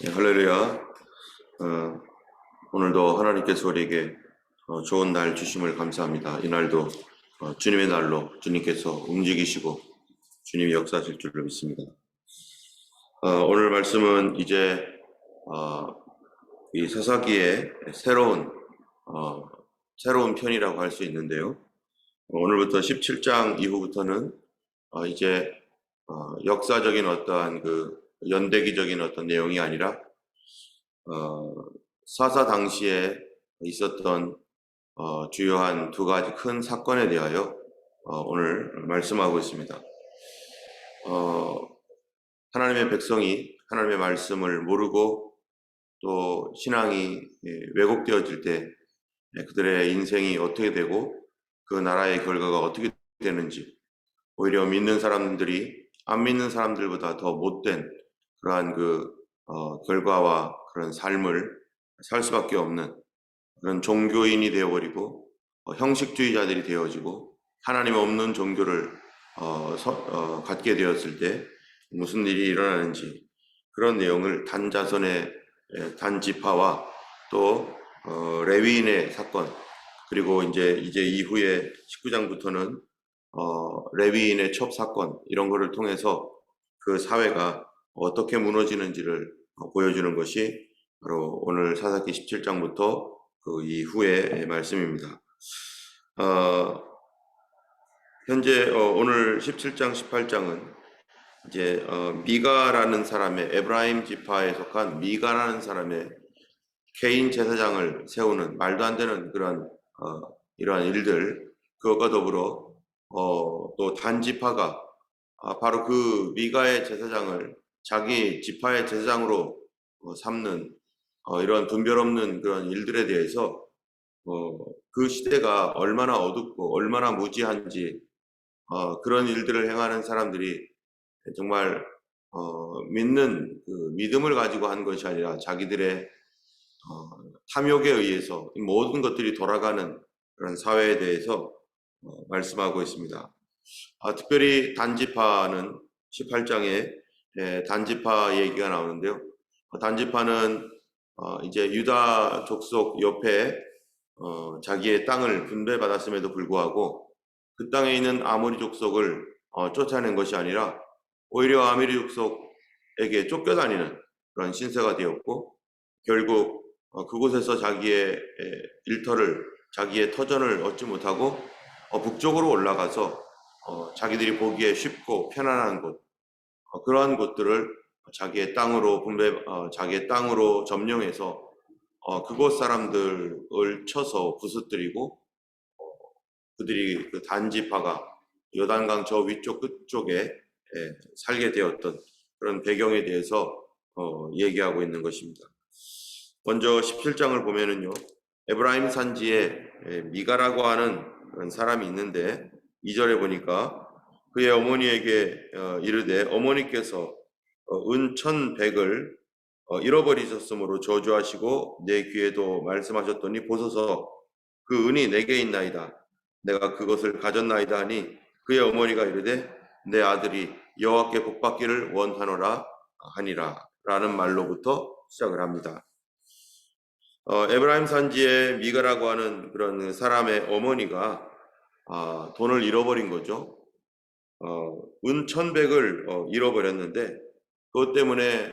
네, 할렐루야. 오늘도 하나님께서 우리에게 좋은 날 주심을 감사합니다. 이 날도 주님의 날로 주님께서 움직이시고 주님이 역사하실 줄을 믿습니다. 오늘 말씀은 이제 이 사사기의 새로운 편이라고 할 수 있는데요. 오늘부터 17장 이후부터는 이제 역사적인 어떠한 그 연대기적인 어떤 내용이 아니라 사사 당시에 있었던 주요한 두 가지 큰 사건에 대하여 오늘 말씀하고 있습니다. 하나님의 백성이 하나님의 말씀을 모르고 또 신앙이 왜곡되어질 때 그들의 인생이 어떻게 되고 그 나라의 결과가 어떻게 되는지, 오히려 믿는 사람들이 안 믿는 사람들보다 더 못된 그러한 그 결과와 그런 삶을 살 수밖에 없는 그런 종교인이 되어버리고 형식주의자들이 되어지고 하나님 없는 종교를 갖게 되었을 때 무슨 일이 일어나는지, 그런 내용을 단자손의 단지파와 또 레위인의 사건, 그리고 이제 이후에 19장부터는 레위인의 첩 사건, 이런 거를 통해서 그 사회가 어떻게 무너지는지를 보여주는 것이 바로 오늘 사사기 17장부터 그 이후의 말씀입니다. 현재 오늘 17장, 18장은 이제 미가라는 사람의, 에브라임 지파에 속한 미가라는 사람의 개인 제사장을 세우는 말도 안 되는 그런 이러한 일들, 그것과 더불어 또 단지파가 바로 그 미가의 제사장을 자기 지파의 제사장으로 삼는 이런 분별 없는 그런 일들에 대해서 그 시대가 얼마나 어둡고 얼마나 무지한지, 그런 일들을 행하는 사람들이 정말 믿는 그 믿음을 가지고 한 것이 아니라 자기들의 탐욕에 의해서 모든 것들이 돌아가는 그런 사회에 대해서 말씀하고 있습니다. 특별히 단지파는 18장에 단지파 얘기가 나오는데요. 단지파는 이제 유다 족속 옆에 자기의 땅을 분배받았음에도 불구하고 그 땅에 있는 아모리 족속을 쫓아낸 것이 아니라 오히려 아모리 족속에게 쫓겨다니는 그런 신세가 되었고, 결국 그곳에서 자기의 자기의 터전을 얻지 못하고 북쪽으로 올라가서 자기들이 보기에 쉽고 편안한 곳, 그러한 곳들을 자기의 땅으로 점령해서 그곳 사람들을 쳐서 부수뜨리고, 그들이 그 단지파가 요단강 저 위쪽 끝쪽에 살게 되었던 그런 배경에 대해서 얘기하고 있는 것입니다. 먼저 17장을 보면은요, 에브라임 산지에 미가라고 하는 그런 사람이 있는데 2절에 보니까 그의 어머니에게 이르되 어머니께서 은 1,100을 잃어버리셨으므로 저주하시고 내 귀에도 말씀하셨더니 보소서 그 은이 내게 있나이다. 내가 그것을 가졌나이다 하니 그의 어머니가 이르되 내 아들이 여호와께 복받기를 원하노라 하니라 라는 말로부터 시작을 합니다. 에브라임 산지에 미가라고 하는 그런 사람의 어머니가 돈을 잃어버린 거죠. 은 1,100을 잃어버렸는데, 그것 때문에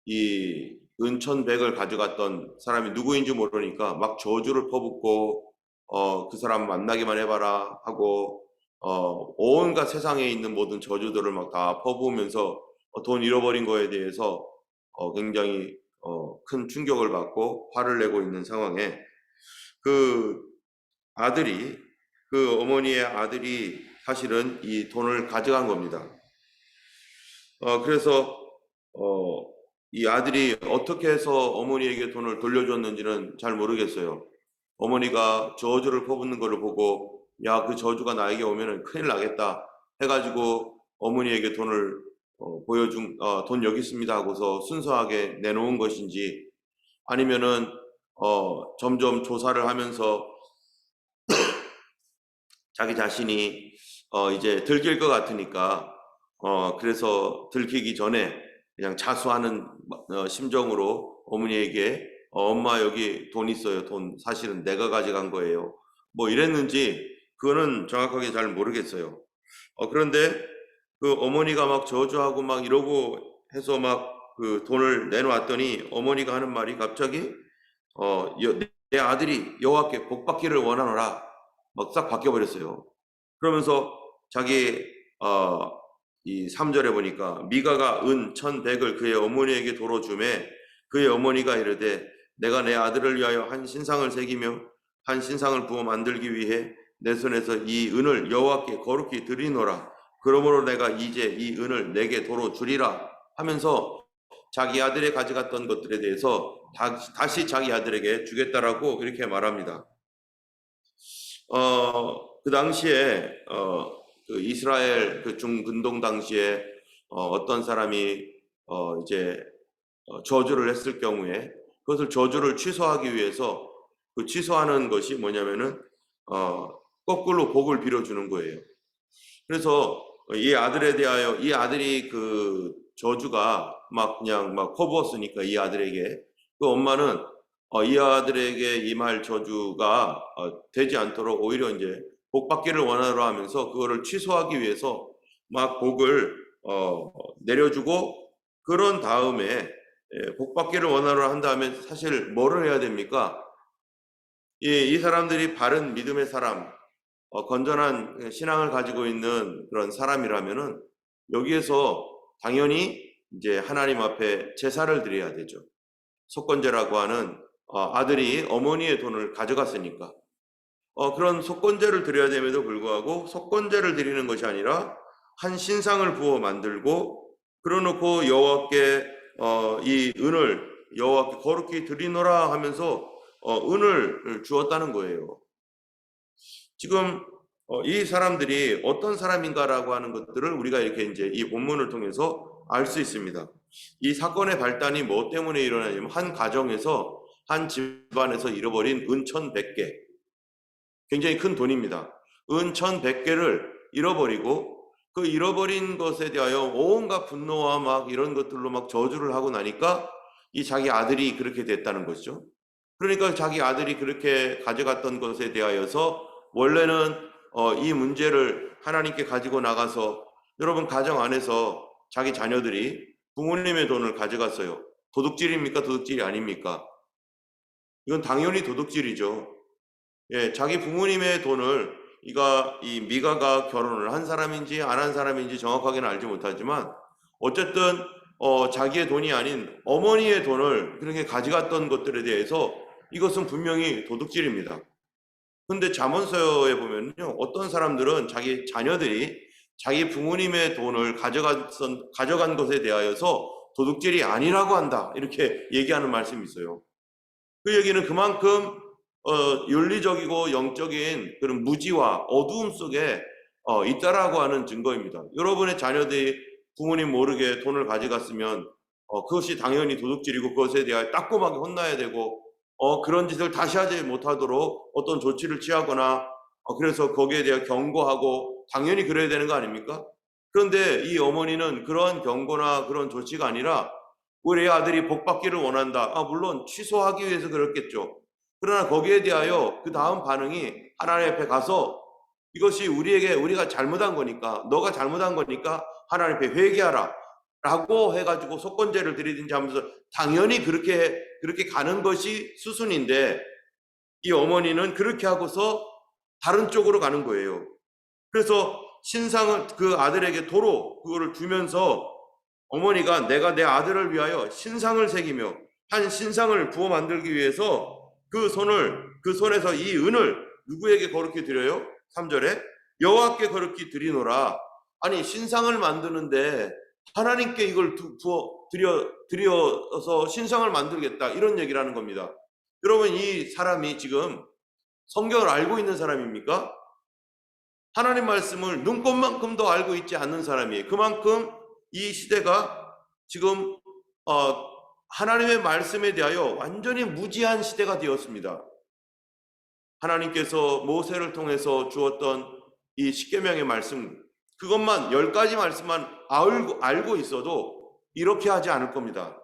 이 은 1,100을 가져갔던 사람이 누구인지 모르니까 막 저주를 퍼붓고 그 사람 만나기만 해봐라 하고 온갖 세상에 있는 모든 저주들을 막 다 퍼부으면서 돈 잃어버린 거에 대해서 굉장히 큰 충격을 받고 화를 내고 있는 상황에 그 어머니의 아들이 사실은 이 돈을 가져간 겁니다. 그래서 이 아들이 어떻게 해서 어머니에게 돈을 돌려줬는지는 잘 모르겠어요. 어머니가 저주를 퍼붓는 것을 보고 야, 그 저주가 나에게 오면은 큰일 나겠다 해가지고 어머니에게 돈을 돈 여기 있습니다 하고서 순수하게 내놓은 것인지, 아니면은 점점 조사를 하면서 자기 자신이 이제 들킬 것 같으니까 그래서 들키기 전에 그냥 자수하는 심정으로 어머니에게 엄마 여기 돈 있어요. 돈 사실은 내가 가져간 거예요. 뭐 이랬는지 그거는 정확하게 잘 모르겠어요. 그런데 그 어머니가 막 저주하고 막 이러고 해서 막 그 돈을 내놓았더니 어머니가 하는 말이 갑자기 내 아들이 여호와께 복받기를 원하노라 막 싹 바뀌어 버렸어요. 그러면서 자기 이 3절에 보니까 미가가 은 1,100을 그의 어머니에게 도로 주매 그의 어머니가 이르되 내가 내 아들을 위하여 한 신상을 새기며 한 신상을 부어 만들기 위해 내 손에서 이 은을 여호와께 거룩히 드리노라. 그러므로 내가 이제 이 은을 내게 도로 주리라 하면서 자기 아들이 가져갔던 것들에 대해서 다시 자기 아들에게 주겠다라고 이렇게 말합니다. 그 당시에 그 이스라엘 그 중근동 당시에 어떤 사람이 이제 저주를 했을 경우에 그것을 저주를 취소하기 위해서 그 취소하는 것이 뭐냐면은 거꾸로 복을 빌어주는 거예요. 그래서 이 아들에 대하여 이 아들이 그 저주가 막 그냥 막 퍼부었으니까 이 아들에게 그 엄마는 이 아들에게 임할 저주가 되지 않도록 오히려 이제 복 받기를 원하라 하면서 그거를 취소하기 위해서 막 복을 내려주고 그런 다음에 복 받기를 원하라 한 다음에 사실 뭐를 해야 됩니까? 이 사람들이 바른 믿음의 사람, 건전한 신앙을 가지고 있는 그런 사람이라면은 여기에서 당연히 이제 하나님 앞에 제사를 드려야 되죠. 속건제라고 하는 아들이 어머니의 돈을 가져갔으니까 그런 속건제를 드려야 됨에도 불구하고 속건제를 드리는 것이 아니라 한 신상을 부어 만들고 그러놓고 여호와께 이 은을 여호와께 거룩히 드리노라 하면서 은을 주었다는 거예요. 지금 이 사람들이 어떤 사람인가라고 하는 것들을 우리가 이렇게 이제 이 본문을 통해서 알 수 있습니다. 이 사건의 발단이 뭐 때문에 일어나냐면 한 가정에서 한 집안에서 잃어버린 은 1,100개, 굉장히 큰 돈입니다. 은 1,100개를 잃어버리고 그 잃어버린 것에 대하여 온갖 분노와 막 이런 것들로 막 저주를 하고 나니까 이 자기 아들이 그렇게 됐다는 것이죠. 그러니까 자기 아들이 그렇게 가져갔던 것에 대하여서 원래는 이 문제를 하나님께 가지고 나가서 여러분 가정 안에서 자기 자녀들이 부모님의 돈을 가져갔어요. 도둑질입니까? 도둑질이 아닙니까? 이건 당연히 도둑질이죠. 예, 자기 부모님의 돈을 이 미가가 결혼을 한 사람인지 안 한 사람인지 정확하게는 알지 못하지만 어쨌든 자기의 돈이 아닌 어머니의 돈을 그렇게 가져갔던 것들에 대해서 이것은 분명히 도둑질입니다. 근데 잠언서에 보면요, 어떤 사람들은 자기 자녀들이 자기 부모님의 돈을 가져간 것에 대하여서 도둑질이 아니라고 한다 이렇게 얘기하는 말씀이 있어요. 그 얘기는 그만큼 윤리적이고 영적인 그런 무지와 어두움 속에 있다라고 하는 증거입니다. 여러분의 자녀들이 부모님 모르게 돈을 가져갔으면 그것이 당연히 도둑질이고 그것에 대하여 따끔하게 혼나야 되고 그런 짓을 다시 하지 못하도록 어떤 조치를 취하거나 그래서 거기에 대해 경고하고 당연히 그래야 되는 거 아닙니까? 그런데 이 어머니는 그런 경고나 그런 조치가 아니라 우리 아들이 복 받기를 원한다. 물론 취소하기 위해서 그렇겠죠. 그러나 거기에 대하여 그 다음 반응이 하나님 앞에 가서 이것이 우리가 잘못한 거니까 너가 잘못한 거니까 하나님 앞에 회개하라 라고 해가지고 속건제를 드리든지 하면서 당연히 그렇게 가는 것이 수순인데 이 어머니는 그렇게 하고서 다른 쪽으로 가는 거예요. 그래서 신상을 그 아들에게 도로 그거를 주면서 어머니가 내가 내 아들을 위하여 신상을 새기며 한 신상을 부어 만들기 위해서 그 손에서 이 은을 누구에게 거룩히 드려요? 3절에 여호와께 거룩히 드리노라. 아니 신상을 만드는데 하나님께 이걸 드려서 신상을 만들겠다 이런 얘기를 하는 겁니다. 여러분 이 사람이 지금 성경을 알고 있는 사람입니까? 하나님 말씀을 눈꽃만큼도 알고 있지 않는 사람이에요. 그만큼 이 시대가 지금 하나님의 말씀에 대하여 완전히 무지한 시대가 되었습니다. 하나님께서 모세를 통해서 주었던 이 십계명의 말씀 그것만 10가지 말씀만 알고 있어도 이렇게 하지 않을 겁니다.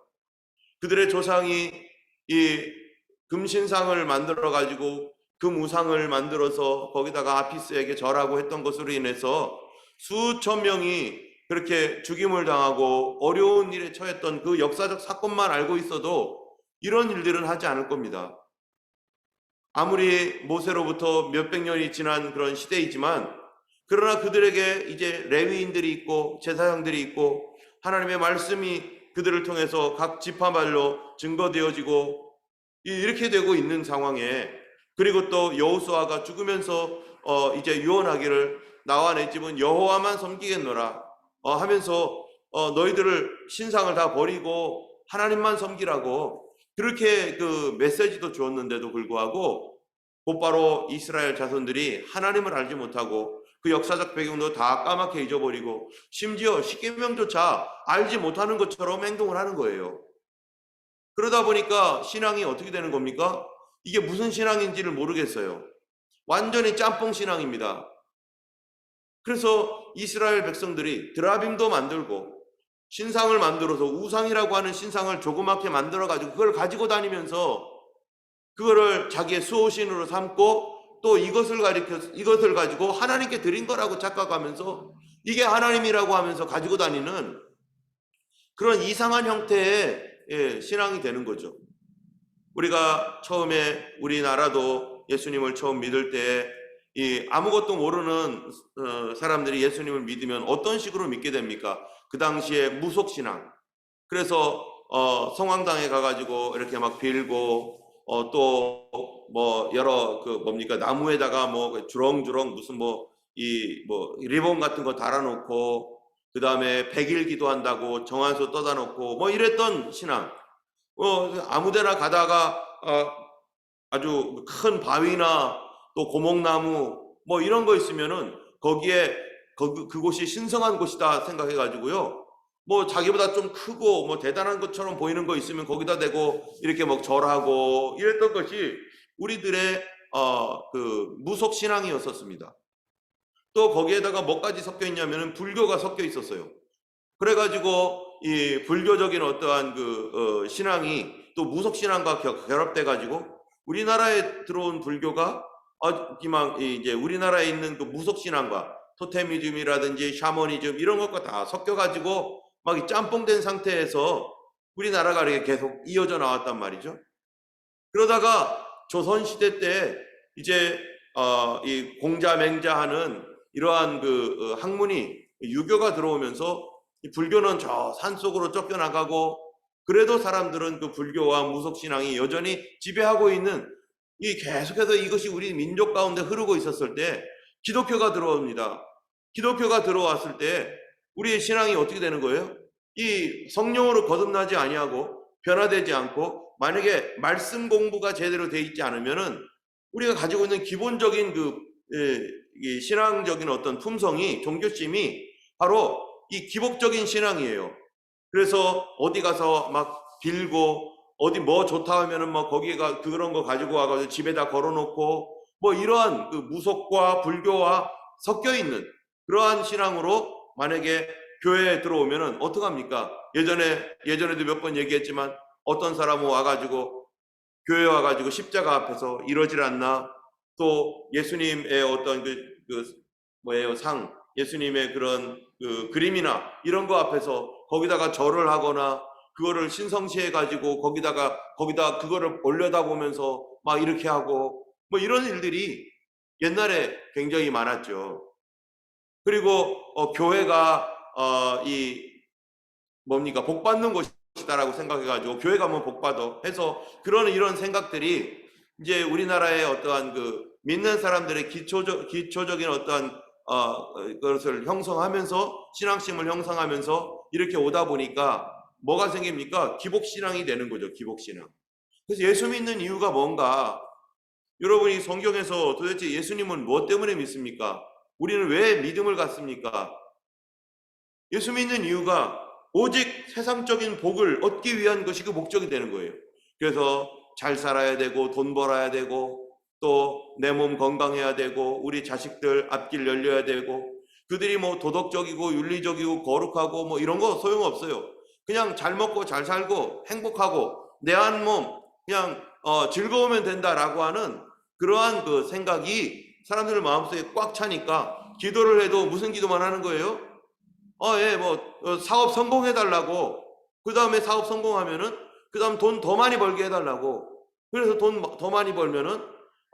그들의 조상이 이 금신상을 만들어 가지고 금우상을 만들어서 거기다가 아피스에게 절하고 했던 것으로 인해서 수천 명이 그렇게 죽임을 당하고 어려운 일에 처했던 그 역사적 사건만 알고 있어도 이런 일들은 하지 않을 겁니다. 아무리 모세로부터 몇백 년이 지난 그런 시대이지만, 그러나 그들에게 이제 레위인들이 있고 제사장들이 있고 하나님의 말씀이 그들을 통해서 각 지파말로 증거되어지고 이렇게 되고 있는 상황에, 그리고 또 여호수아가 죽으면서 이제 유언하기를 나와 내 집은 여호와만 섬기겠노라 하면서 너희들을 신상을 다 버리고 하나님만 섬기라고 그렇게 그 메시지도 주었는데도 불구하고 곧바로 이스라엘 자손들이 하나님을 알지 못하고 그 역사적 배경도 다 까맣게 잊어버리고 심지어 십계명조차 알지 못하는 것처럼 행동을 하는 거예요. 그러다 보니까 신앙이 어떻게 되는 겁니까? 이게 무슨 신앙인지를 모르겠어요. 완전히 짬뽕 신앙입니다. 그래서 이스라엘 백성들이 드라빔도 만들고 신상을 만들어서 우상이라고 하는 신상을 조그맣게 만들어가지고 그걸 가지고 다니면서 그거를 자기의 수호신으로 삼고 또 이것을 가지고 하나님께 드린 거라고 착각하면서 이게 하나님이라고 하면서 가지고 다니는 그런 이상한 형태의 신앙이 되는 거죠. 우리가 처음에 우리나라도 예수님을 처음 믿을 때 이 아무것도 모르는 사람들이 예수님을 믿으면 어떤 식으로 믿게 됩니까? 그 당시에 무속신앙. 그래서 성황당에 가가지고 이렇게 막 빌고 또 뭐 여러 그 뭡니까 나무에다가 뭐 주렁주렁 무슨 뭐 리본 같은 거 달아놓고 그 다음에 백일 기도한다고 정한소 떠다 놓고 뭐 이랬던 신앙. 아무데나 가다가 아주 큰 바위나 또 고목나무 뭐 이런 거 있으면은 거기에 그곳이 신성한 곳이다 생각해가지고요. 뭐 자기보다 좀 크고 뭐 대단한 것처럼 보이는 거 있으면 거기다 대고 이렇게 막 절하고 이랬던 것이 우리들의 그 무속 신앙이었었습니다. 또 거기에다가 뭐까지 섞여 있냐면은 불교가 섞여 있었어요. 그래가지고 이 불교적인 어떠한 그 신앙이 또 무속 신앙과 결합돼 가지고 우리나라에 들어온 불교가 이제 우리나라에 있는 그 무속 신앙과 토테미즘이라든지 샤머니즘 이런 것과 다 섞여 가지고 막 이 짬뽕된 상태에서 우리나라가 이렇게 계속 이어져 나왔단 말이죠. 그러다가 조선 시대 때 이제 이 공자맹자하는 이러한 그 학문이 유교가 들어오면서 이 불교는 저 산속으로 쫓겨나가고 그래도 사람들은 그 불교와 무속신앙이 여전히 지배하고 있는 이 계속해서 이것이 우리 민족 가운데 흐르고 있었을 때 기독교가 들어옵니다. 기독교가 들어왔을 때 우리의 신앙이 어떻게 되는 거예요? 이 성령으로 거듭나지 아니하고 변화되지 않고 만약에 말씀 공부가 제대로 돼 있지 않으면은 우리가 가지고 있는 기본적인 이 신앙적인 어떤 품성이 종교심이 바로 이 기복적인 신앙이에요. 그래서 어디 가서 막 빌고 어디 뭐 좋다 하면은 뭐 거기가 그런 거 가지고 와가지고 집에다 걸어놓고 뭐 이러한 그 무속과 불교와 섞여 있는 그러한 신앙으로 만약에 교회에 들어오면은 어떡합니까? 예전에도 몇 번 얘기했지만 어떤 사람은 와가지고 교회 와가지고 십자가 앞에서 이러질 않나 또 예수님의 어떤 예수님의 그런 그 그림이나 이런 거 앞에서 거기다가 절을 하거나 그거를 신성시해 가지고 거기다 그거를 올려다 보면서 막 이렇게 하고 뭐 이런 일들이 옛날에 굉장히 많았죠. 그리고 교회가 복 받는 곳이다라고 생각해 가지고 교회 가면 복 받아 해서 이런 생각들이 이제 우리나라의 어떠한 그 믿는 사람들의 기초적인 어떠한 그것을 형성하면서 신앙심을 형성하면서 이렇게 오다 보니까 뭐가 생깁니까? 기복신앙이 되는 거죠. 기복신앙. 그래서 예수 믿는 이유가 뭔가? 여러분이 성경에서 도대체 예수님은 무엇 때문에 믿습니까? 우리는 왜 믿음을 갖습니까? 예수 믿는 이유가 오직 세상적인 복을 얻기 위한 것이 그 목적이 되는 거예요. 그래서 잘 살아야 되고 돈 벌어야 되고 또 내 몸 건강해야 되고 우리 자식들 앞길 열려야 되고 그들이 뭐 도덕적이고 윤리적이고 거룩하고 뭐 이런 거 소용없어요. 그냥 잘 먹고 잘 살고 행복하고 내 한 몸 그냥 즐거우면 된다라고 하는 그러한 그 생각이 사람들 마음속에 꽉 차니까 기도를 해도 무슨 기도만 하는 거예요? 사업 성공해달라고. 그 다음에 사업 성공하면은 그 다음 돈 더 많이 벌게 해달라고. 그래서 돈 더 많이 벌면은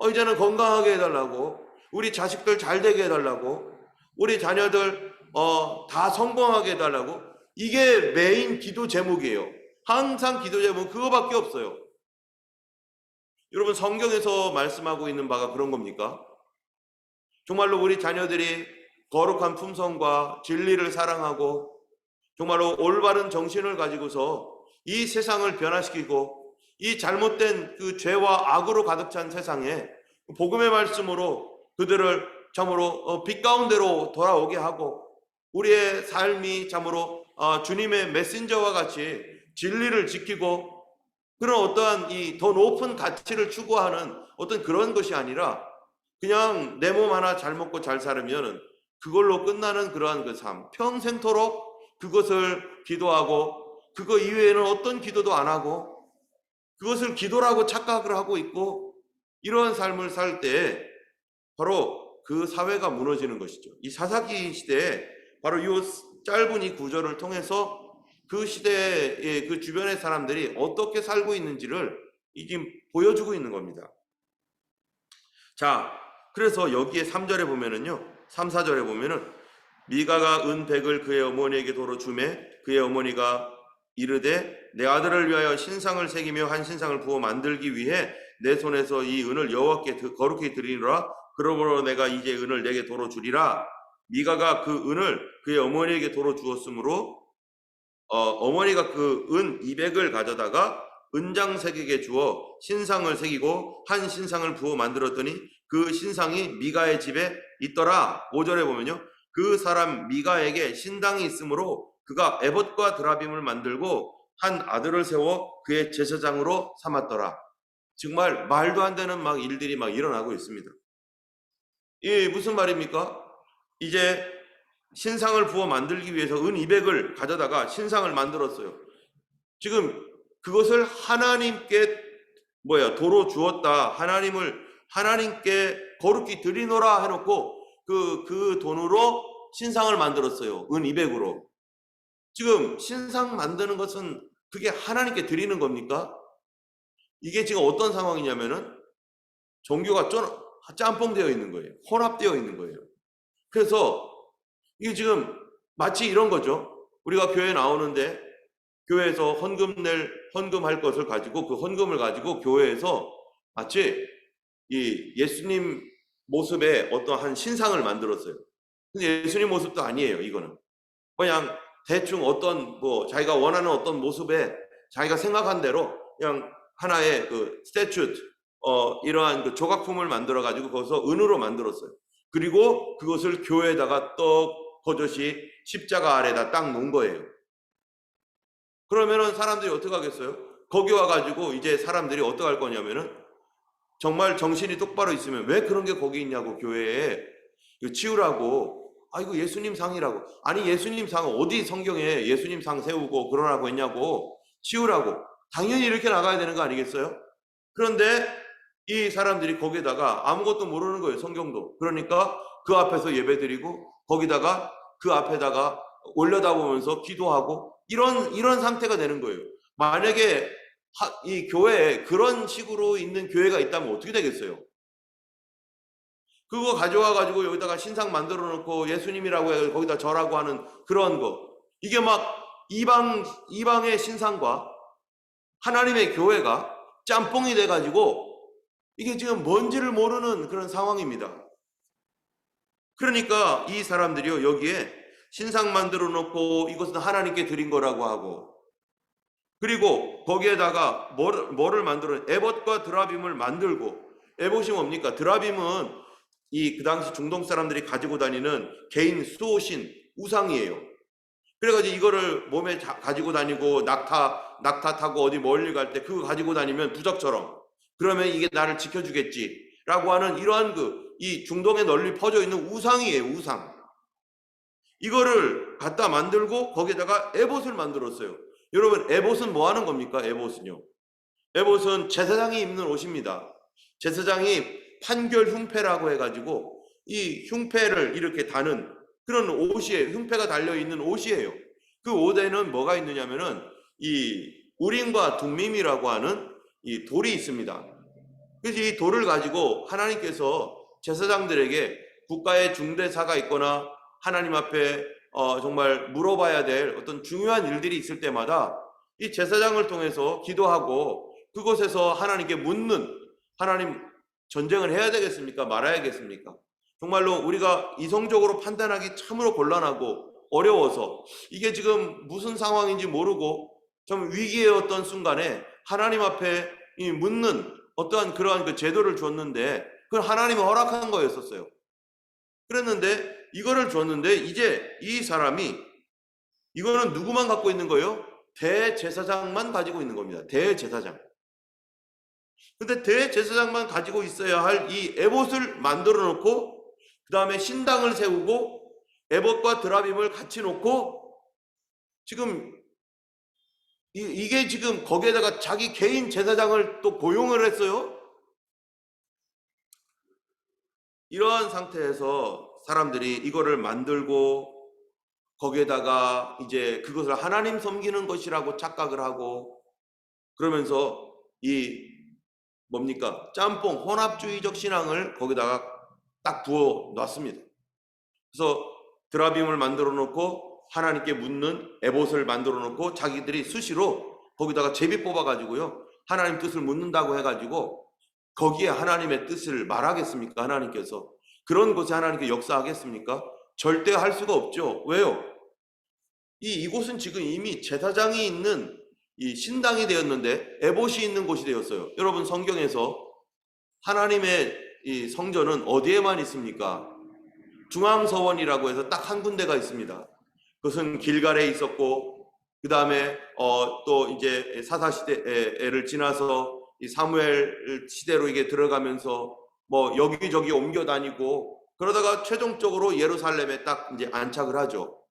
이제는 건강하게 해달라고. 우리 자식들 잘 되게 해달라고. 우리 자녀들 다 성공하게 해달라고. 이게 메인 기도 제목이에요. 항상 기도 제목은 그거밖에 없어요. 여러분, 성경에서 말씀하고 있는 바가 그런 겁니까? 정말로 우리 자녀들이 거룩한 품성과 진리를 사랑하고 정말로 올바른 정신을 가지고서 이 세상을 변화시키고 이 잘못된 그 죄와 악으로 가득 찬 세상에 복음의 말씀으로 그들을 참으로 빛 가운데로 돌아오게 하고 우리의 삶이 참으로 주님의 메신저와 같이 진리를 지키고 그런 어떠한 이 더 높은 가치를 추구하는 어떤 그런 것이 아니라 그냥 내 몸 하나 잘 먹고 잘 살으면 그걸로 끝나는 그러한 그 삶, 평생토록 그것을 기도하고 그거 이외에는 어떤 기도도 안 하고 그것을 기도라고 착각을 하고 있고 이러한 삶을 살 때 바로 그 사회가 무너지는 것이죠. 이 사사기 시대에 바로 이 짧은 이 구절을 통해서 그 시대의 그 주변의 사람들이 어떻게 살고 있는지를 지금 보여주고 있는 겁니다. 자, 그래서 여기에 3절에 보면은요, 3, 4절에 보면은 미가가 은 100을 그의 어머니에게 도로 주매 그의 어머니가 이르되 내 아들을 위하여 신상을 새기며 한 신상을 부어 만들기 위해 내 손에서 이 은을 여호와께 거룩히 드리노라. 그러므로 내가 이제 은을 내게 도로 주리라. 미가가 그 은을 그의 어머니에게 도로 주었으므로 어머니가 그 은 200을 가져다가 은장색에게 주어 신상을 새기고 한 신상을 부어 만들었더니 그 신상이 미가의 집에 있더라. 5절에 보면요, 그 사람 미가에게 신당이 있으므로 그가 에봇과 드라빔을 만들고 한 아들을 세워 그의 제사장으로 삼았더라. 정말 말도 안 되는 막 일들이 막 일어나고 있습니다. 이 무슨 말입니까? 이제 신상을 부어 만들기 위해서 은 200을 가져다가 신상을 만들었어요. 지금 그것을 하나님께 도로 주었다. 하나님께 거룩히 드리노라 해놓고 그 돈으로 신상을 만들었어요. 은 200으로. 지금 신상 만드는 것은 그게 하나님께 드리는 겁니까? 이게 지금 어떤 상황이냐면은 종교가 짬뽕되어 있는 거예요. 혼합되어 있는 거예요. 그래서 이게 지금 마치 이런 거죠. 우리가 교회에 나오는데 교회에서 헌금할 것을 가지고 그 헌금을 가지고 교회에서 마치 이 예수님 모습의 어떠한 신상을 만들었어요. 근데 예수님 모습도 아니에요. 이거는 그냥 대충 어떤 자기가 원하는 어떤 모습에 자기가 생각한 대로 그냥 하나의 그 스태츄트 이러한 그 조각품을 만들어 가지고 거기서 은으로 만들었어요. 그리고 그것을 교회에다가 떡 버젓이 십자가 아래다 딱 놓은 거예요. 그러면은 사람들이 어떻게 하겠어요? 거기 와가지고 이제 사람들이 어떻게 할 거냐면은 정말 정신이 똑바로 있으면 왜 그런 게 거기 있냐고 교회에 이거 치우라고. 이거 예수님 상이라고. 아니 예수님 상 어디 성경에 예수님 상 세우고 그러라고 했냐고. 치우라고. 당연히 이렇게 나가야 되는 거 아니겠어요? 그런데 이 사람들이 거기에다가 아무것도 모르는 거예요. 성경도. 그러니까 그 앞에서 예배드리고 거기다가 그 앞에다가 올려다 보면서 기도하고 이런 상태가 되는 거예요. 만약에 이 교회에 그런 식으로 있는 교회가 있다면 어떻게 되겠어요? 그거 가져와 가지고 여기다가 신상 만들어 놓고 예수님이라고 해 거기다 절하고 하는 그런 거. 이게 막 이방의 신상과 하나님의 교회가 짬뽕이 돼 가지고 이게 지금 뭔지를 모르는 그런 상황입니다. 그러니까 이 사람들이요, 여기에 신상 만들어 놓고 이것은 하나님께 드린 거라고 하고, 그리고 거기에다가 뭐를 만들어, 에봇과 드라빔을 만들고. 에봇이 뭡니까? 드라빔은 그 당시 중동 사람들이 가지고 다니는 개인 수호신 우상이에요. 그래가지고 이거를 몸에 가지고 다니고 낙타 타고 어디 멀리 갈 때 그거 가지고 다니면 부적처럼, 그러면 이게 나를 지켜주겠지 라고 하는 이러한 이 중동에 널리 퍼져 있는 우상이에요. 우상. 이거를 갖다 만들고 거기에다가 에봇을 만들었어요. 여러분, 에봇은 뭐 하는 겁니까? 에봇은요. 에봇은 제사장이 입는 옷입니다. 제사장이 판결 흉패라고 해가지고 이 흉패를 이렇게 다는 그런 옷이에요. 흉패가 달려있는 옷이에요. 그 옷에는 뭐가 있느냐면은 이 우림과 둠밈이라고 하는 이 돌이 있습니다. 그래서 이 돌을 가지고 하나님께서 제사장들에게 국가의 중대사가 있거나 하나님 앞에 정말 물어봐야 될 어떤 중요한 일들이 있을 때마다 이 제사장을 통해서 기도하고 그곳에서 하나님께 묻는, 하나님 전쟁을 해야 되겠습니까? 말아야겠습니까? 정말로 우리가 이성적으로 판단하기 참으로 곤란하고 어려워서 이게 지금 무슨 상황인지 모르고 좀 위기의 어떤 순간에 하나님 앞에 이 묻는 어떠한 그러한 그 제도를 줬는데 그걸 하나님이 허락한 거였었어요. 그랬는데 이거를 줬는데 이제 이 사람이 이거는 누구만 갖고 있는 거예요? 대제사장만 가지고 있는 겁니다. 대제사장. 근데 대제사장만 가지고 있어야 할 이 에봇을 만들어 놓고 그 다음에 신당을 세우고 에봇과 드라빔을 같이 놓고 지금 이게 지금 거기에다가 자기 개인 제사장을 또 고용을 했어요. 이러한 상태에서 사람들이 이거를 만들고 거기에다가 이제 그것을 하나님 섬기는 것이라고 착각을 하고 그러면서 이 뭡니까? 짬뽕 혼합주의적 신앙을 거기다가 딱 부어 놨습니다. 그래서 드라빔을 만들어 놓고 하나님께 묻는 에봇을 만들어 놓고 자기들이 수시로 거기다가 제비 뽑아 가지고요 하나님 뜻을 묻는다고 해가지고 거기에 하나님의 뜻을 말하겠습니까? 하나님께서 그런 곳에 하나님께 역사하겠습니까? 절대 할 수가 없죠. 왜요? 이곳은 지금 이미 제사장이 있는 이 신당이 되었는데 에봇이 있는 곳이 되었어요. 여러분, 성경에서 하나님의 이 성전은 어디에만 있습니까? 중앙서원이라고 해서 딱 한 군데가 있습니다. 그것은 길갈에 있었고 그 다음에 또 이제 사사시대를 지나서 이 사무엘 시대로 이게 들어가면서 뭐 여기저기 옮겨 다니고 그러다가 최종적으로 예루살렘에 딱 이제 안착을 하죠.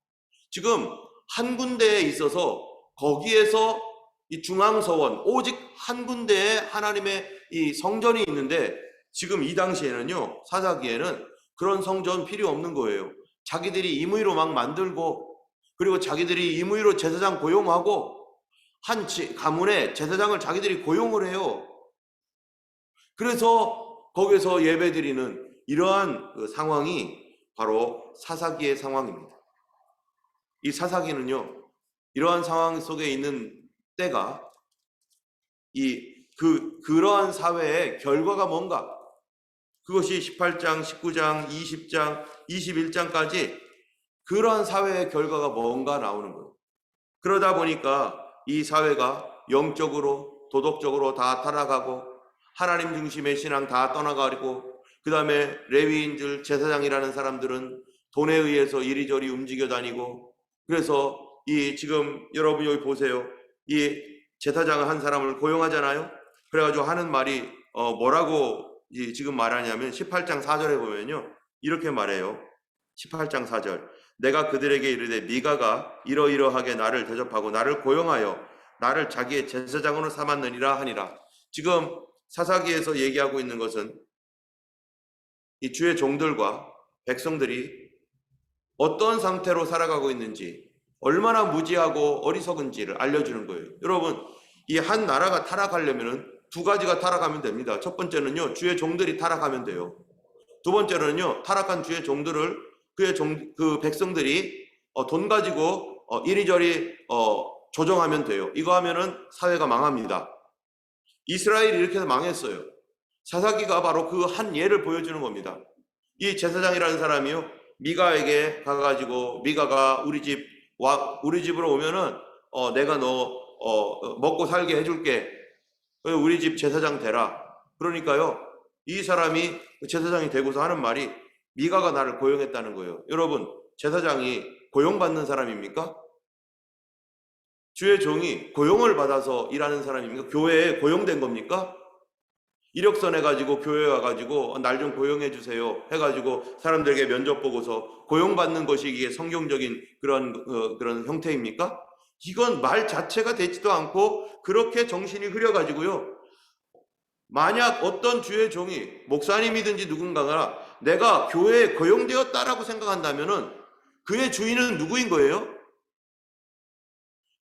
지금 한 군데에 있어서 거기에서 이 중앙서원 오직 한 군데에 하나님의 이 성전이 있는데 지금 이 당시에는요 사사기에는 그런 성전 필요 없는 거예요. 자기들이 임의로 막 만들고 그리고 자기들이 임의로 제사장 고용하고 한 가문에 제사장을 자기들이 고용을 해요. 그래서 거기서 예배드리는 이러한 그 상황이 바로 사사기의 상황입니다. 이 사사기는요 이러한 상황 속에 있는 때가 그러한 사회의 결과가 뭔가 그것이 18장, 19장, 20장, 21장까지 그러한 사회의 결과가 뭔가 나오는 거예요. 그러다 보니까 이 사회가 영적으로 도덕적으로 다 타락하고 하나님 중심의 신앙 다 떠나가리고 그 다음에 레위인들 제사장이라는 사람들은 돈에 의해서 이리저리 움직여 다니고 그래서 지금 여러분 여기 보세요. 이 제사장을 한 사람을 고용하잖아요. 그래가지고 하는 말이 뭐라고 지금 말하냐면 18장 4절에 보면요 이렇게 말해요. 18장 4절 내가 그들에게 이르되 미가가 이러이러하게 나를 대접하고 나를 고용하여 나를 자기의 제사장으로 삼았느니라 하니라. 지금 사사기에서 얘기하고 있는 것은 이 주의 종들과 백성들이 어떤 상태로 살아가고 있는지 얼마나 무지하고 어리석은지를 알려주는 거예요. 여러분 이 한 나라가 타락하려면 두 가지가 타락하면 됩니다. 첫 번째는요 주의 종들이 타락하면 돼요. 두 번째는요 타락한 주의 종들을 그 백성들이 돈 가지고 이리저리 조정하면 돼요. 이거 하면은 사회가 망합니다. 이스라엘이 이렇게 해서 망했어요. 사사기가 바로 그 한 예를 보여주는 겁니다. 이 제사장이라는 사람이요 미가에게 가가지고 미가가 우리 집으로 오면은 내가 너 먹고 살게 해줄게. 우리 집 제사장 되라. 그러니까요 이 사람이 제사장이 되고서 하는 말이 미가가 나를 고용했다는 거예요. 여러분 제사장이 고용받는 사람입니까? 주의 종이 고용을 받아서 일하는 사람입니까? 교회에 고용된 겁니까? 이력서 내가지고 교회에 와가지고 날 좀 고용해 주세요 해가지고 사람들에게 면접 보고서 고용받는 것이 이게 성경적인 그런 형태입니까? 이건 말 자체가 되지도 않고 그렇게 정신이 흐려가지고요. 만약 어떤 주의 종이 목사님이든지 누군가가 내가 교회에 고용되었다라고 생각한다면은 그의 주인은 누구인 거예요?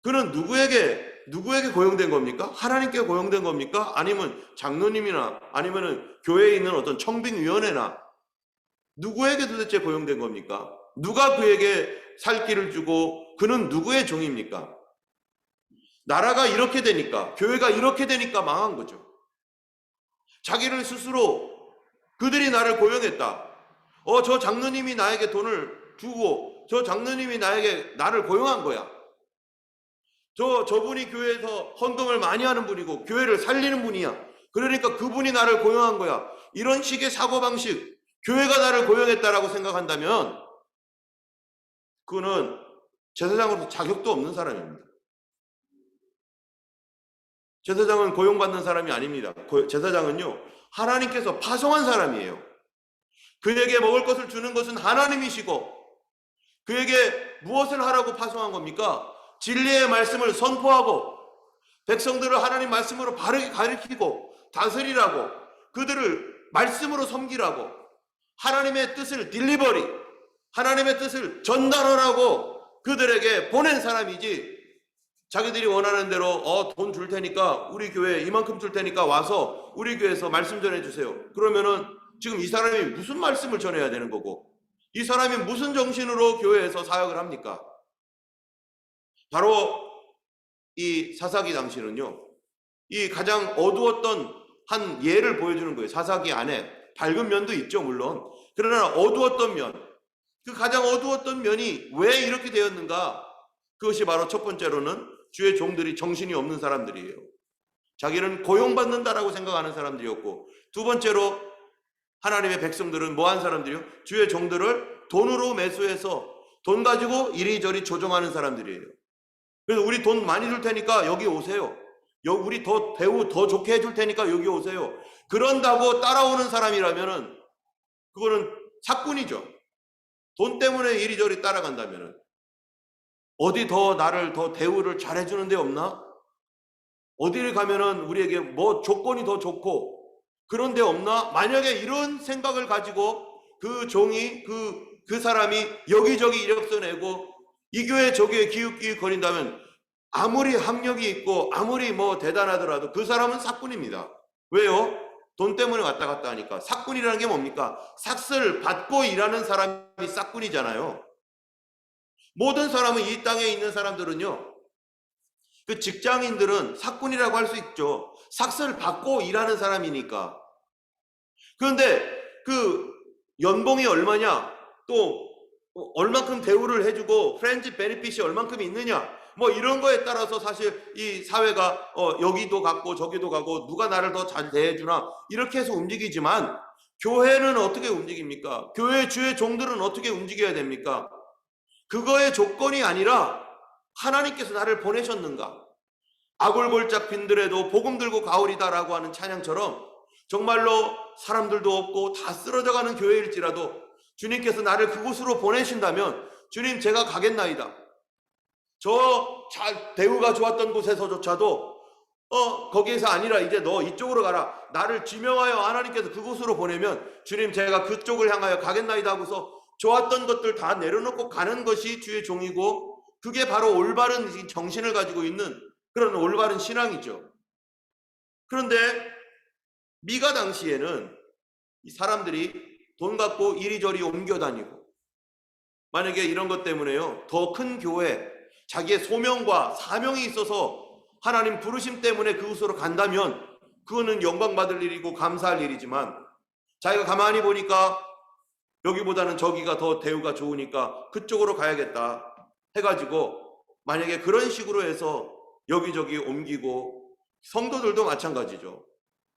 그는 누구에게 고용된 겁니까? 하나님께 고용된 겁니까? 아니면 장로님이나 아니면은 교회에 있는 어떤 청빙위원회나 누구에게 도대체 고용된 겁니까? 누가 그에게 살 길을 주고 그는 누구의 종입니까? 나라가 이렇게 되니까, 교회가 이렇게 되니까 망한 거죠. 자기를 스스로 그들이 나를 고용했다. 저 장로님이 나에게 돈을 주고 저 장로님이 나를 고용한 거야. 저분이 교회에서 헌금을 많이 하는 분이고 교회를 살리는 분이야. 그러니까 그분이 나를 고용한 거야. 이런 식의 사고방식, 교회가 나를 고용했다라고 생각한다면 그거는 제사장으로서 자격도 없는 사람입니다. 제사장은 고용받는 사람이 아닙니다. 제사장은요, 하나님께서 파송한 사람이에요. 그에게 먹을 것을 주는 것은 하나님이시고 그에게 무엇을 하라고 파송한 겁니까? 진리의 말씀을 선포하고 백성들을 하나님 말씀으로 바르게 가르치고 다스리라고, 그들을 말씀으로 섬기라고, 하나님의 뜻을 딜리버리, 하나님의 뜻을 전달하라고 그들에게 보낸 사람이지, 자기들이 원하는 대로 돈 줄 테니까 우리 교회 이만큼 줄 테니까 와서 우리 교회에서 말씀 전해주세요. 그러면은 지금 이 사람이 무슨 말씀을 전해야 되는 거고 이 사람이 무슨 정신으로 교회에서 사역을 합니까? 바로 이 사사기 당시는요, 이 가장 어두웠던 한 예를 보여주는 거예요. 사사기 안에 밝은 면도 있죠, 물론. 그러나 어두웠던 면, 그 가장 어두웠던 면이 왜 이렇게 되었는가? 그것이 바로 첫 번째로는 주의 종들이 정신이 없는 사람들이에요. 자기는 고용받는다라고 생각하는 사람들이었고, 두 번째로 하나님의 백성들은 뭐한 사람들이요? 주의 종들을 돈으로 매수해서 돈 가지고 이리저리 조종하는 사람들이에요. 그래서 우리 돈 많이 줄 테니까 여기 오세요. 우리 대우 더 좋게 해줄 테니까 여기 오세요. 그런다고 따라오는 사람이라면은 그거는 사꾼이죠. 돈 때문에 이리저리 따라간다면은 어디 나를 더 대우를 잘해주는 데 없나? 어디를 가면은 우리에게 뭐 조건이 더 좋고 그런 데 없나? 만약에 이런 생각을 가지고 그 종이 그 사람이 여기저기 이력서 내고 이 교회 저 교회 기웃기웃 거린다면 아무리 학력이 있고 아무리 뭐 대단하더라도 그 사람은 사꾼입니다. 왜요? 돈 때문에 왔다 갔다 하니까. 사꾼이라는 게 뭡니까? 삭스를 받고 일하는 사람이 사꾼이잖아요. 모든 사람은, 이 땅에 있는 사람들은요, 그 직장인들은 사꾼이라고 할 수 있죠. 삭스를 받고 일하는 사람이니까. 그런데 그 연봉이 얼마냐, 또 얼만큼 대우를 해주고 프렌즈 베니핏이 얼만큼 있느냐, 뭐 이런 거에 따라서 사실 이 사회가 여기도 갔고 저기도 가고 누가 나를 더 잘 대해주나 이렇게 해서 움직이지만, 교회는 어떻게 움직입니까? 교회 주의 종들은 어떻게 움직여야 됩니까? 그거의 조건이 아니라 하나님께서 나를 보내셨는가? 아골골짝 빈들에도 복음 들고 가오리다라고 하는 찬양처럼 정말로 사람들도 없고 다 쓰러져가는 교회일지라도 주님께서 나를 그곳으로 보내신다면, 주님 제가 가겠나이다. 저 대우가 좋았던 곳에서조차도 거기에서 아니라 이제 너 이쪽으로 가라. 나를 지명하여 하나님께서 그곳으로 보내면 주님 제가 그쪽을 향하여 가겠나이다 하고서 좋았던 것들 다 내려놓고 가는 것이 주의 종이고, 그게 바로 올바른 정신을 가지고 있는 그런 올바른 신앙이죠. 그런데 미가 당시에는 이 사람들이 돈 갖고 이리저리 옮겨 다니고, 만약에 이런 것 때문에요, 더 큰 교회, 자기의 소명과 사명이 있어서 하나님 부르심 때문에 그곳으로 간다면 그거는 영광받을 일이고 감사할 일이지만, 자기가 가만히 보니까 여기보다는 저기가 더 대우가 좋으니까 그쪽으로 가야겠다 해가지고, 만약에 그런 식으로 해서 여기저기 옮기고, 성도들도 마찬가지죠.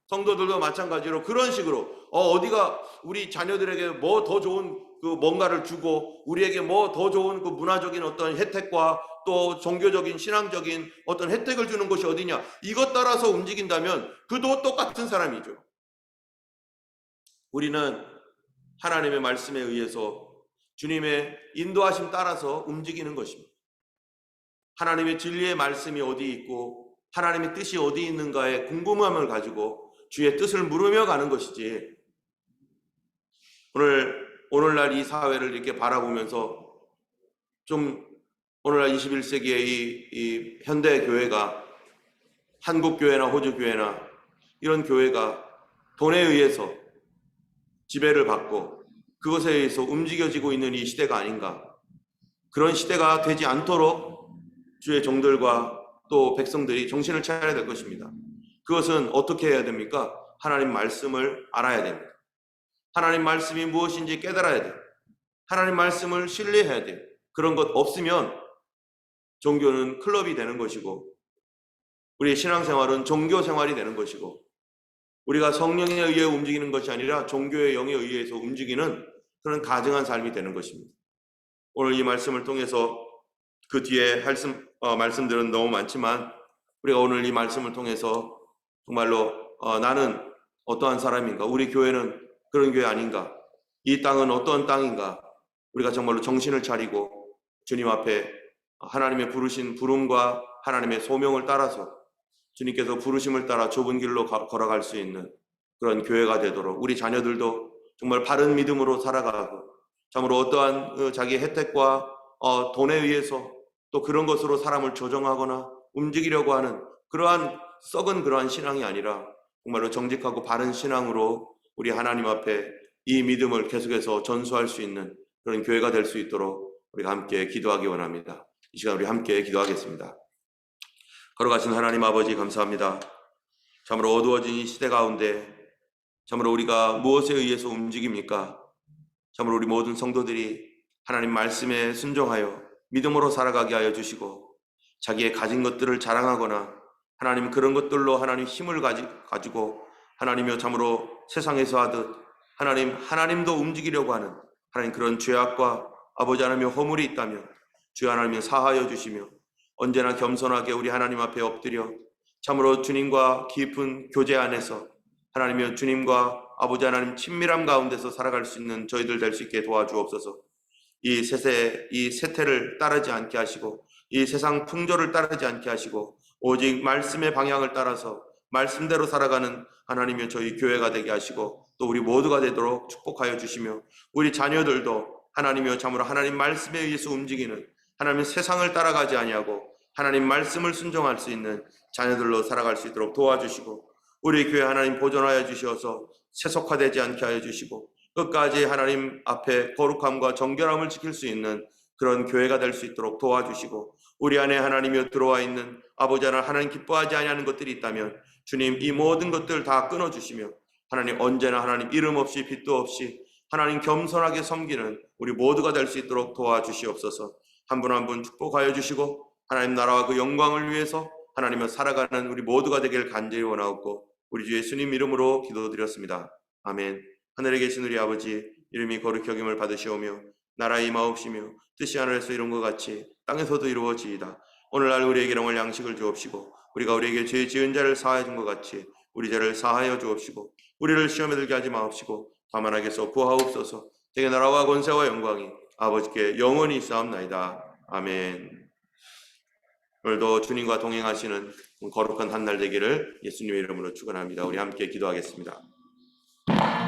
성도들도 마찬가지로 그런 식으로 어디가 우리 자녀들에게 뭐 더 좋은 그 뭔가를 주고 우리에게 뭐 더 좋은 그 문화적인 어떤 혜택과 또 종교적인 신앙적인 어떤 혜택을 주는 곳이 어디냐, 이것 따라서 움직인다면 그도 똑같은 사람이죠. 우리는 하나님의 말씀에 의해서 주님의 인도하심 따라서 움직이는 것입니다. 하나님의 진리의 말씀이 어디 있고 하나님의 뜻이 어디 있는가에 궁금함을 가지고 주의 뜻을 물으며 가는 것이지, 오늘날 이 사회를 이렇게 바라보면서 좀 오늘날 21세기의 이 현대 교회가, 한국 교회나 호주 교회나 이런 교회가 돈에 의해서 지배를 받고 그것에 의해서 움직여지고 있는 이 시대가 아닌가. 그런 시대가 되지 않도록 주의 종들과 또 백성들이 정신을 차려야 될 것입니다. 그것은 어떻게 해야 됩니까? 하나님 말씀을 알아야 됩니다. 하나님 말씀이 무엇인지 깨달아야 돼요. 하나님 말씀을 신뢰해야 돼요. 그런 것 없으면 종교는 클럽이 되는 것이고 우리의 신앙생활은 종교생활이 되는 것이고 우리가 성령에 의해 움직이는 것이 아니라 종교의 영에 의해서 움직이는 그런 가증한 삶이 되는 것입니다. 오늘 이 말씀을 통해서 그 뒤에 말씀들은 너무 많지만 우리가 오늘 이 말씀을 통해서 정말로 나는 어떠한 사람인가, 우리 교회는 그런 교회 아닌가, 이 땅은 어떠한 땅인가, 우리가 정말로 정신을 차리고 주님 앞에 하나님의 부르신 부름과 하나님의 소명을 따라서 주님께서 부르심을 따라 좁은 길로 걸어갈 수 있는 그런 교회가 되도록 우리 자녀들도 정말 바른 믿음으로 살아가고 참으로 어떠한 자기의 혜택과 돈에 의해서 또 그런 것으로 사람을 조정하거나 움직이려고 하는 그러한 썩은 그러한 신앙이 아니라 정말로 정직하고 바른 신앙으로 우리 하나님 앞에 이 믿음을 계속해서 전수할 수 있는 그런 교회가 될 수 있도록 우리가 함께 기도하기 원합니다. 이 시간 우리 함께 기도하겠습니다. 걸어가신 하나님 아버지 감사합니다. 참으로 어두워진 이 시대 가운데 참으로 우리가 무엇에 의해서 움직입니까? 참으로 우리 모든 성도들이 하나님 말씀에 순종하여 믿음으로 살아가게 하여 주시고 자기의 가진 것들을 자랑하거나 하나님 그런 것들로 하나님 힘을 가지고 하나님이여 참으로 세상에서 하듯 하나님도 움직이려고 하는 하나님 그런 죄악과 아버지 하나님의 허물이 있다면 주 하나님이 사하여 주시며 언제나 겸손하게 우리 하나님 앞에 엎드려 참으로 주님과 깊은 교제 안에서 하나님이여 주님과 아버지 하나님 친밀함 가운데서 살아갈 수 있는 저희들 될 수 있게 도와주옵소서. 이 세태를 따르지 않게 하시고 이 세상 풍조를 따르지 않게 하시고 오직 말씀의 방향을 따라서 말씀대로 살아가는 하나님이여 저희 교회가 되게 하시고 또 우리 모두가 되도록 축복하여 주시며 우리 자녀들도 하나님이여 참으로 하나님 말씀에 의해서 움직이는 하나님 세상을 따라가지 아니하고 하나님 말씀을 순종할 수 있는 자녀들로 살아갈 수 있도록 도와주시고 우리 교회 하나님 보존하여 주셔서 세속화되지 않게 하여 주시고 끝까지 하나님 앞에 거룩함과 정결함을 지킬 수 있는 그런 교회가 될 수 있도록 도와주시고 우리 안에 하나님이 들어와 있는 아버지 하나님 기뻐하지 아니하는 것들이 있다면 주님 이 모든 것들 다 끊어주시며 하나님 언제나 하나님 이름 없이 빚도 없이 하나님 겸손하게 섬기는 우리 모두가 될 수 있도록 도와주시옵소서. 한 분 한 분 축복하여 주시고 하나님 나라와 그 영광을 위해서 하나님을 살아가는 우리 모두가 되길 간절히 원하옵고 우리 주 예수님 이름으로 기도드렸습니다. 아멘. 하늘에 계신 우리 아버지 이름이 거룩히 여김을 받으시오며 나라의 임하옵시며 뜻이 하늘에서 이룬 것 같이 땅에서도 이루어지이다. 오늘날 우리에게 일용할 양식을 주옵시고 우리가 우리에게 죄 지은 자를 사하여 준 것 같이 우리 죄를 사하여 주옵시고 우리를 시험에 들게 하지 마옵시고 다만 악에서 구하옵소서. 되게 나라와 권세와 영광이 아버지께 영원히 있사옵나이다. 아멘. 오늘도 주님과 동행하시는 거룩한 한 날 되기를 예수님의 이름으로 축원합니다. 우리 함께 기도하겠습니다.